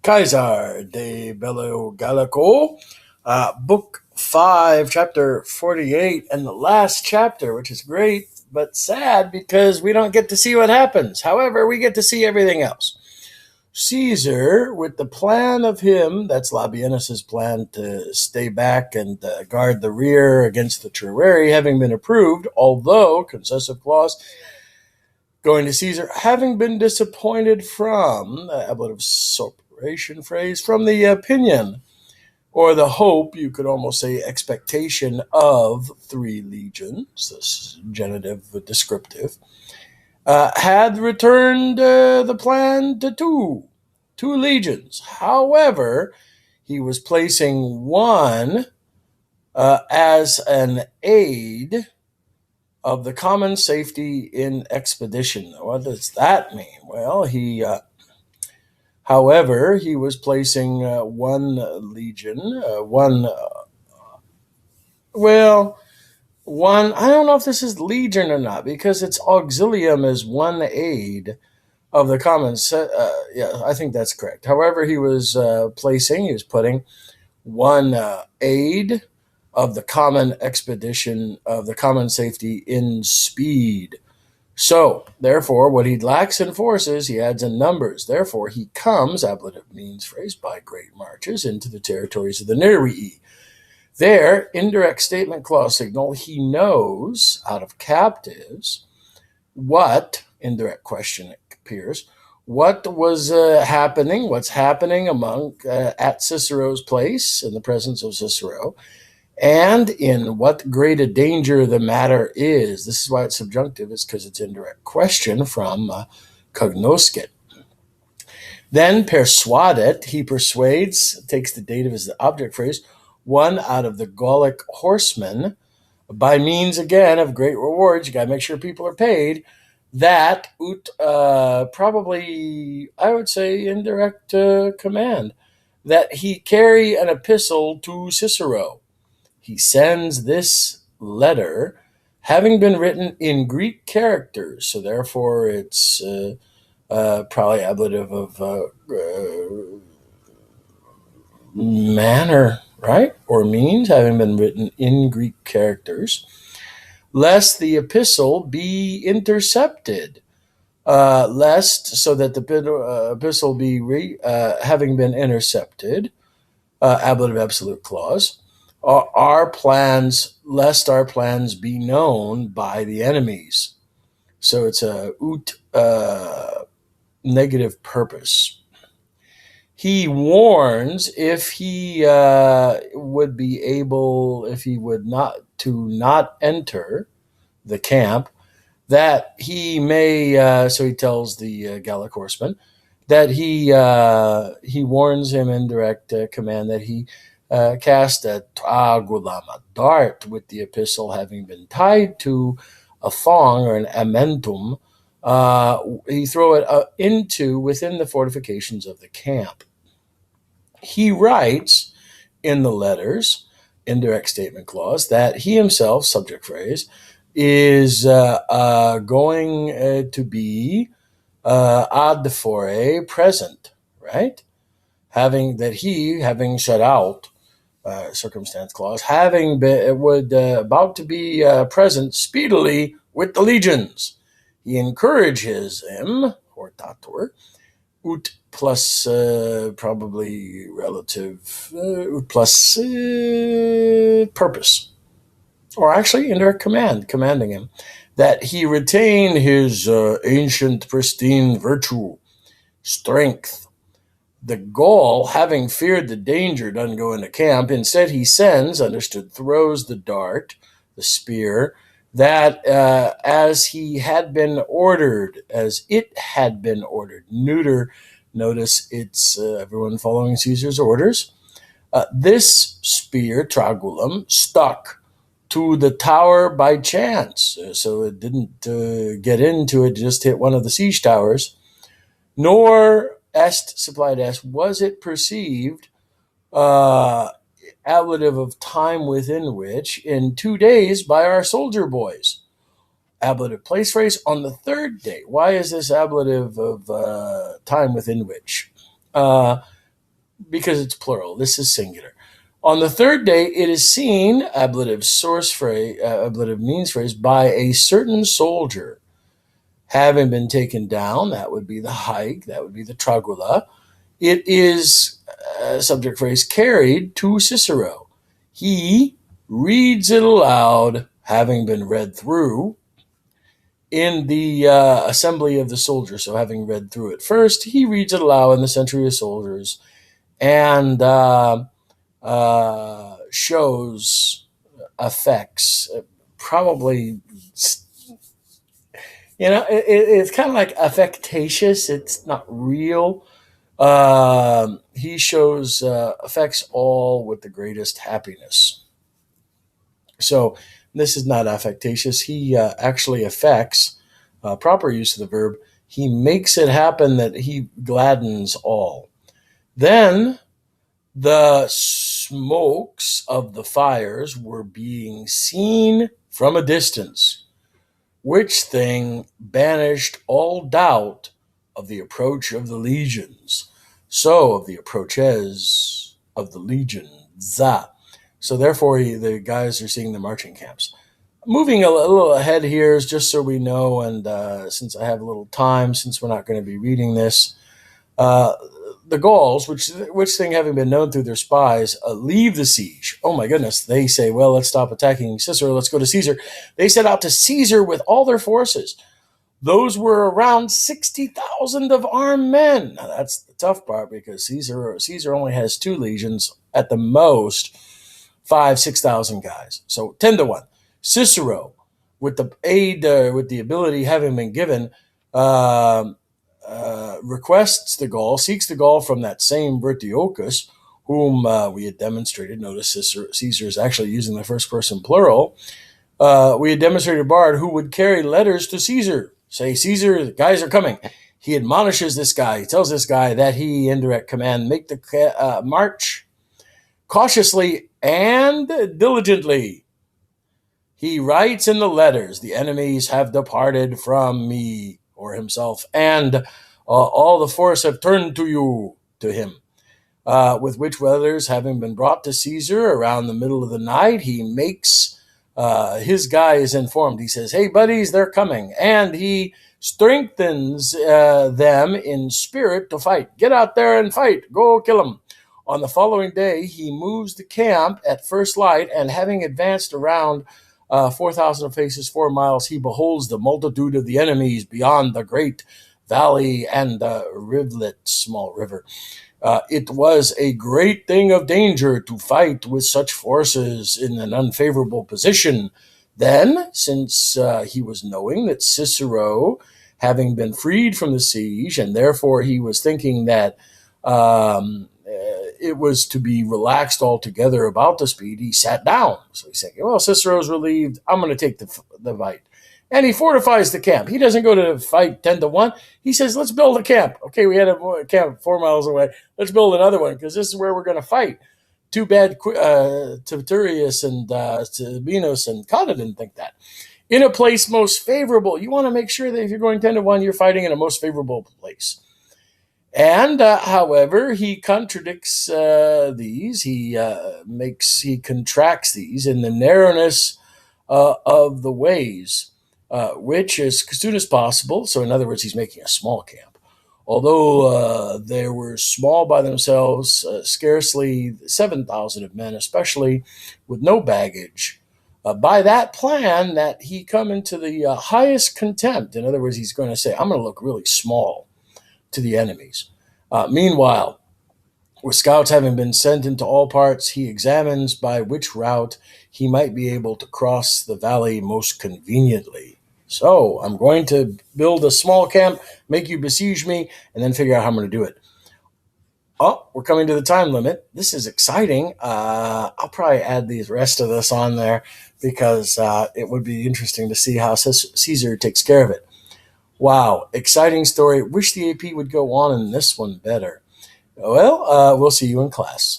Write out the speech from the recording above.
Kaiser de Bello Gallico, Book 5, Chapter 48, and the last chapter, which is great but sad because we don't get to see what happens. However, we get to see everything else. Caesar, with the plan of him, that's Labienus's plan to stay back and guard the rear against the Treueri, having been approved, although, concessive clause, going to Caesar, having been disappointed from, ablative separation phrase, from the opinion, or the hope, you could almost say expectation of 3 legions, this genitive descriptive, had returned the plan to two legions. However, he was placing one as an aid of the common safety in expedition. What does that mean? Well, however, he was placing one legion, one, I don't know if this is legion or not, because it's auxilium as one aid of the common yeah, I think that's correct. However, he was putting one aid of the common expedition, of the common safety in speed. So, therefore, what he lacks in forces, he adds in numbers. Therefore, he comes, ablative means phrase, by great marches into the territories of the Nerii. There, indirect statement clause signal, he knows out of captives what, indirect question appears, what was happening, what's happening among at Cicero's place, in the presence of Cicero, and in what great a danger the matter is. This is why it's subjunctive, is because it's indirect question from cognoscit. Then persuadet, he persuades, takes the dative as the object phrase, one out of the Gallic horsemen, by means, again, of great rewards. You got to make sure people are paid. That, probably, I would say, indirect command, that he carry an epistle to Cicero. He sends this letter, having been written in Greek characters, so therefore it's probably ablative of manner, right? Or means, having been written in Greek characters, lest the epistle be intercepted, lest, so that the epistle be having been intercepted, ablative absolute clause, our plans, lest our plans be known by the enemies. So it's a negative purpose. He warns if he would be able, if he would not enter the camp, that he may, so he tells the Gallic horseman, that he warns him in direct command that he cast a tragulam, a dart, with the epistle having been tied to a thong or an amentum. He throw it within the fortifications of the camp. He writes in the letters, indirect statement clause, that he himself, subject phrase, is going to be ad fore present, right? Having shut out, circumstance clause, having been about to be present speedily with the legions. He encourages him, hortator, ut plus probably relative, ut plus purpose, or actually indirect commanding him, that he retain his ancient pristine virtue, strength. The Gaul, having feared the danger, doesn't go into camp. Instead, he sends, throws the dart, the spear, that as it had been ordered. Neuter, notice it's everyone following Caesar's orders. This spear, tragulum, stuck to the tower by chance. So it didn't get into it, just hit one of the siege towers. Nor est supplied as was it perceived, ablative of time within which, in 2 days by our soldier boys. Ablative place phrase, on the 3rd day. Why is this ablative of time within which? because it's plural. This is singular. On the third day, it is seen, ablative source phrase, ablative means phrase, by a certain soldier having been taken down. That would be the hike. That would be the tragula. It is subject phrase carried to Cicero. He reads it aloud, having been read through in the assembly of the soldiers. So, having read through it first, he reads it aloud in the century of soldiers and shows effects. Probably, it's kind of like affectatious. It's not real. He shows affects all with the greatest happiness. So this is not affectatious. He actually affects, proper use of the verb. He makes it happen that he gladdens all. Then the smokes of the fires were being seen from a distance, which thing banished all doubt of the approach of the legions. So, of the approaches of the legions. So, therefore, the guys are seeing the marching camps. Moving a little ahead here is just so we know, and since I have a little time, since we're not going to be reading this, uh, the Gauls, which thing having been known through their spies, leave the siege. Oh my goodness! They say, "Well, let's stop attacking Cicero. Let's go to Caesar." They set out to Caesar with all their forces. Those were around 60,000 of armed men. Now, that's the tough part because Caesar only has 2 legions at the most, 6,000 guys. So 10-1. Cicero, with the aid, with the ability having been given, uh, requests the Gaul, seeks the Gaul from that same Vertiochus, whom we had demonstrated. Notice Caesar is actually using the first person plural. We had demonstrated Bard who would carry letters to Caesar. Say, Caesar, the guys are coming. He admonishes this guy. He tells this guy that he, in direct command, make the march cautiously and diligently. He writes in the letters, the enemies have departed from me, or himself, and all the force have turned to him. With which letters, having been brought to Caesar around the middle of the night, he makes his guy is informed. He says, "Hey, buddies, they're coming," and he strengthens them in spirit to fight. Get out there and fight. Go kill them. On the following day, he moves the camp at first light, and having advanced around 4,000 paces, 4 miles, he beholds the multitude of the enemies beyond the great valley and the rivulet, small river. It was a great thing of danger to fight with such forces in an unfavorable position. Then, since he was knowing that Cicero, having been freed from the siege, and therefore he was thinking that it was to be relaxed altogether about the speed, he sat down. So he's thinking, well, Cicero's relieved. I'm going to take the fight. And he fortifies the camp. He doesn't go to fight 10-1. He says, let's build a camp. Okay, we had a camp 4 miles away. Let's build another one because this is where we're going to fight. Too bad Tiberius and Sabinus and Cotta didn't think that. In a place most favorable. You want to make sure that if you're going 10-1, you're fighting in a most favorable place. And however, he contradicts these. He contracts these in the narrowness of the ways, which as soon as possible. So, in other words, he's making a small camp. Although they were small by themselves, scarcely 7,000 of men, especially with no baggage. By that plan, that he come into the highest contempt. In other words, he's going to say, "I'm going to look really small to the enemies." Meanwhile, with scouts having been sent into all parts, he examines by which route he might be able to cross the valley most conveniently. So, I'm going to build a small camp, make you besiege me, and then figure out how I'm going to do it. Oh, we're coming to the time limit. This is exciting. I'll probably add the rest of this on there because it would be interesting to see how Caesar takes care of it. Wow, exciting story. Wish the AP would go on in this one better. Well, we'll see you in class.